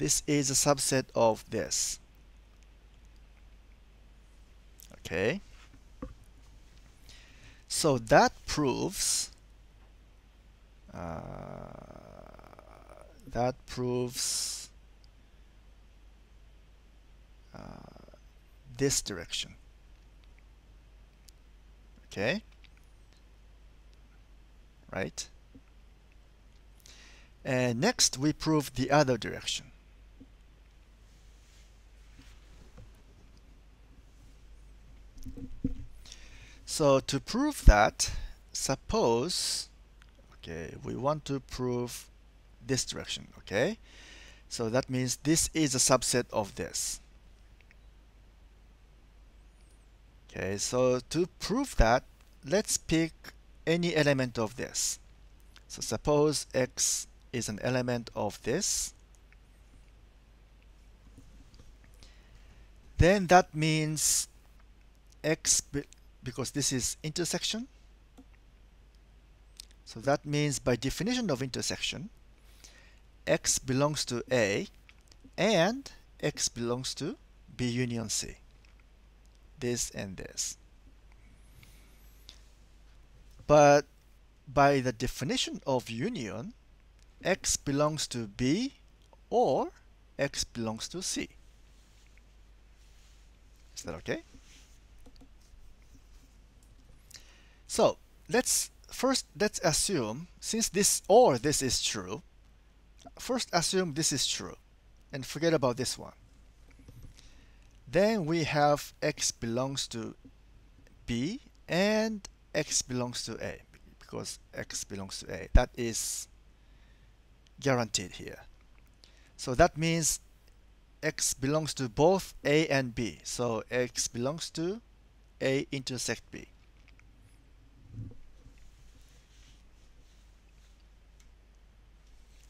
this is a subset of this. Okay. So that proves this direction. Okay. Right. And next we prove the other direction. So to prove that, suppose, okay, we want to prove this direction, okay? So that means this is a subset of this. Okay, so to prove that, let's pick any element of this. So suppose x is an element of this. Then that means x, because this is intersection. So that means by definition of intersection, x belongs to A and x belongs to B union C. This and this. But by the definition of union, x belongs to B or x belongs to C. Is that okay? So let's assume, since this or this is true, first assume this is true and forget about this one. Then we have x belongs to B and x belongs to A, because x belongs to A. That is guaranteed here. So that means x belongs to both A and B. So x belongs to A intersect B.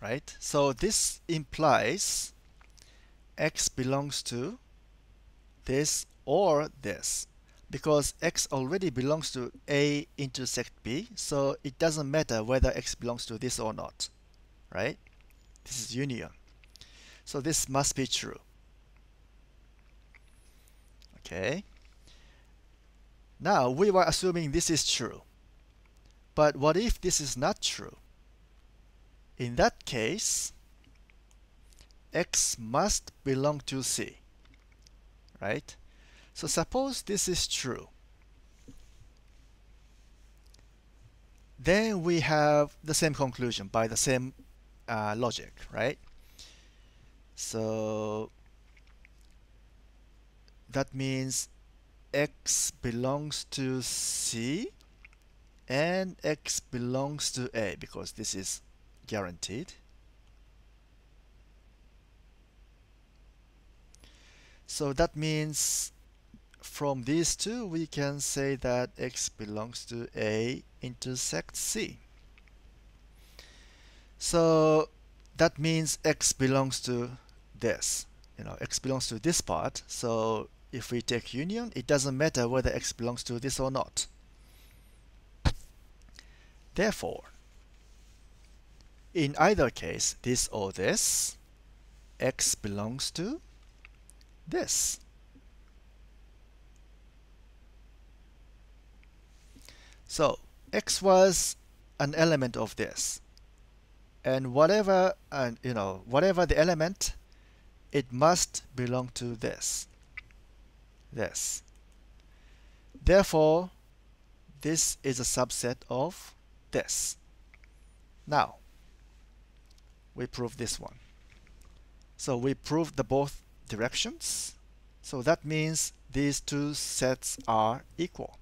Right? So this implies x belongs to this or this, because x already belongs to A intersect B, so it doesn't matter whether x belongs to this or not, right? This is union. So this must be true. Okay. Now we were assuming this is true. But what if this is not true? In that case, x must belong to C, right? So suppose this is true. Then we have the same conclusion by the same logic, right? So that means x belongs to C and x belongs to A, because this is guaranteed. So that means from these two we can say that x belongs to A intersect C. So that means x belongs to this. X belongs to this part. So if we take union, it doesn't matter whether x belongs to this or not. Therefore, in either case, this or this, x belongs to this. So x was an element of this, and whatever the element, it must belong to this. Therefore, this is a subset of this. Now, we prove this one. So we proved the both directions. So that means these two sets are equal.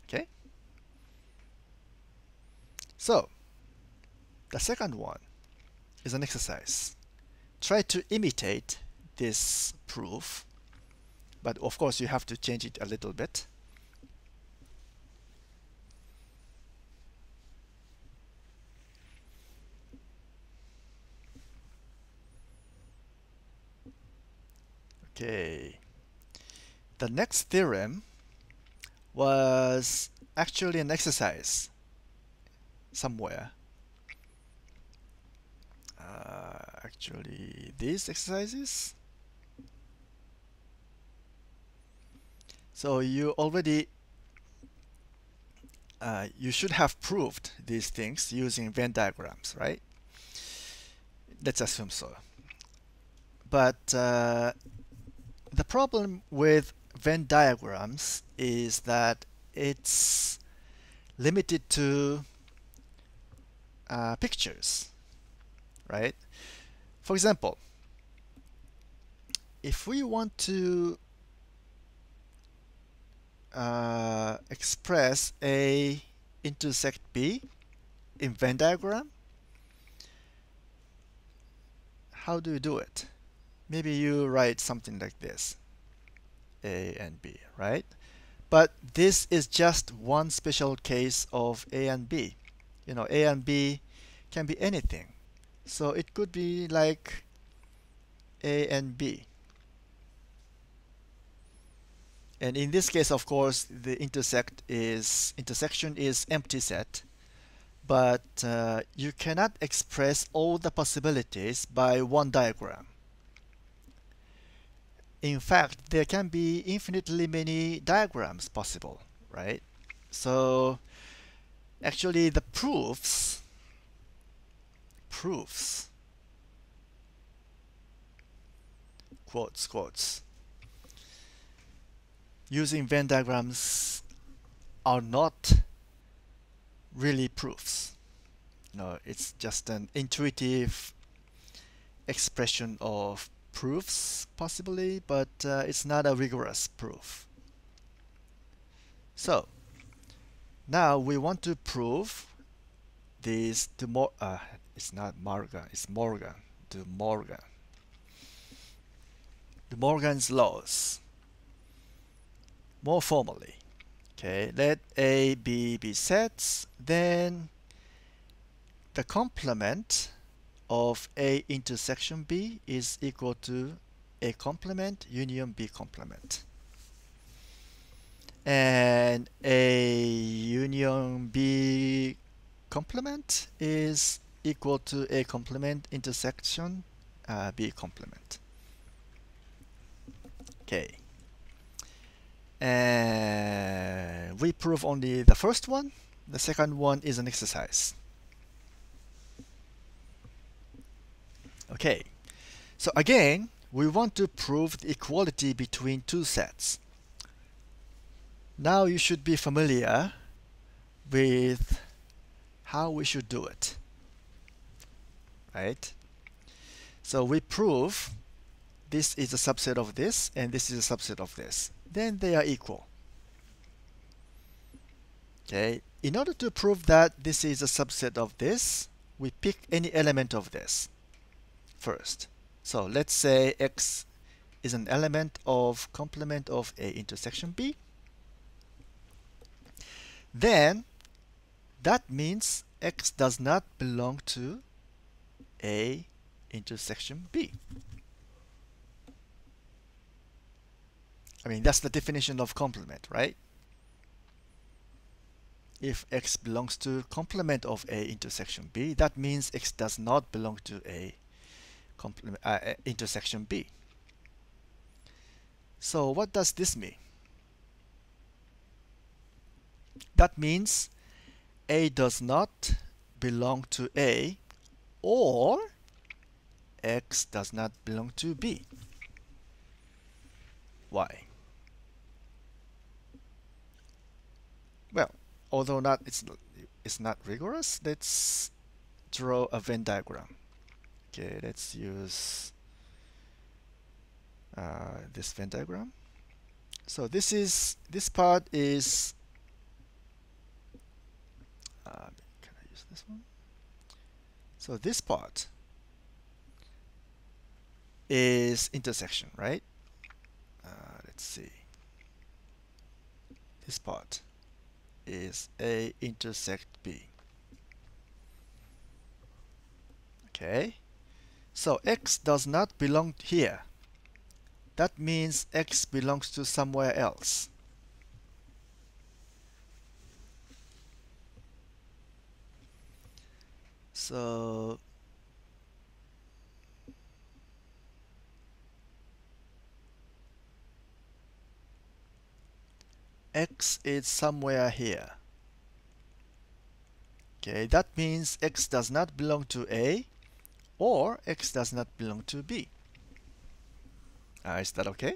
Okay? So, the second one is an exercise. Try to imitate this proof, but of course you have to change it a little bit. Okay. The next theorem was actually an exercise somewhere. actually these exercises. So you already you should have proved these things using Venn diagrams, right? Let's assume so. But the problem with Venn diagrams is that it's limited to pictures, right? For example, if we want to express A intersect B in Venn diagram, how do you do it? Maybe you write something like this, A and B, right? But this is just one special case of A and B. You know, A and B can be anything. So it could be like A and B. And in this case, of course, the intersection is empty set. But you cannot express all the possibilities by one diagram. In fact, there can be infinitely many diagrams possible, right? So actually the proofs, quotes, using Venn diagrams are not really proofs. No, it's just an intuitive expression of proofs, possibly, but it's not a rigorous proof. So now we want to prove these it's not Morgan, it's Morgan, the Morgan's laws more formally. Okay, let A, B be sets, then the complement of A intersection B is equal to A complement union B complement. And A union B complement is equal to A complement intersection B complement. Okay. And we prove only the first one. The second one is an exercise. Okay. So again, we want to prove the equality between two sets. Now you should be familiar with how we should do it, right? So we prove this is a subset of this and this is a subset of this. Then they are equal. Okay. In order to prove that this is a subset of this, we pick any element of this first. So let's say X is an element of complement of A intersection B. Then that means X does not belong to A intersection B. I mean, that's the definition of complement, right? If X belongs to complement of A intersection B, that means X does not belong to A intersection B. So what does this mean? That means A does not belong to A, or X does not belong to B. Why? Well, although it's not rigorous, let's draw a Venn diagram. Okay, let's use this Venn diagram. So this part is can I use this one? So this part is intersection, right? Let's see. This part is A intersect B. Okay. So X does not belong here. That means X belongs to somewhere else. So x is somewhere here. Okay, that means x does not belong to A or x does not belong to B. Is that okay?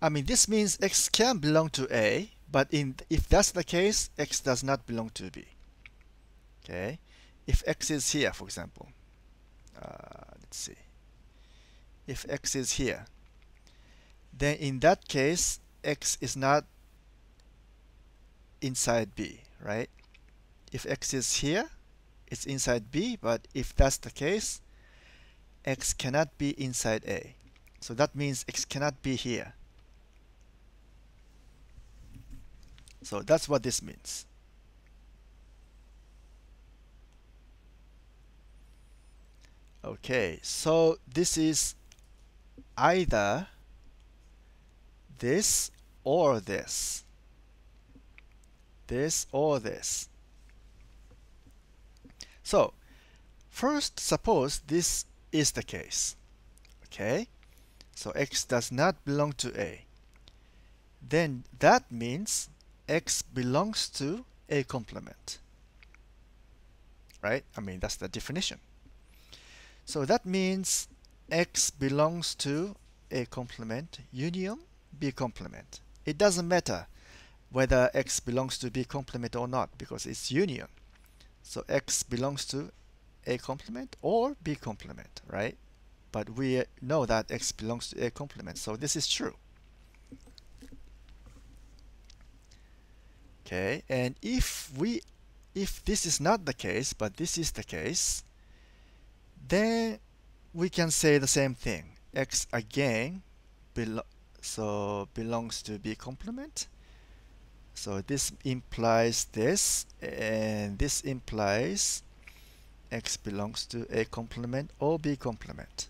I mean, this means x can belong to A, but if that's the case, x does not belong to B. Okay, if x is here, for example, let's see. If x is here, then in that case, x is not inside B, right? If x is here, it's inside B, but if that's the case, x cannot be inside A. So that means x cannot be here. So that's what this means. Okay, so this is either this or this. This or this. So first, suppose this is the case. Okay, so x does not belong to A. Then that means x belongs to A complement. Right? I mean, that's the definition. So that means x belongs to A complement union B complement. It doesn't matter whether x belongs to B complement or not because it's union. So x belongs to A complement or B complement, right? But we know that x belongs to A complement, so this is true. Okay, and if this is not the case, but this is the case, then we can say the same thing. X again belongs to B complement. So this implies this, and this implies x belongs to A complement or B complement.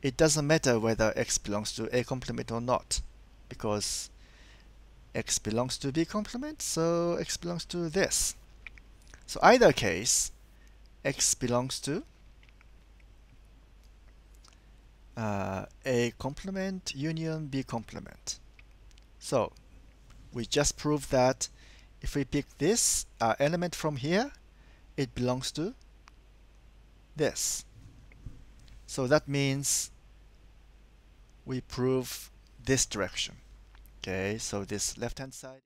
It doesn't matter whether x belongs to A complement or not, because x belongs to B complement, so x belongs to this. So either case, x belongs to A complement union B complement. So we just proved that if we pick this element from here, it belongs to this. So that means we prove this direction. Okay, so this left-hand side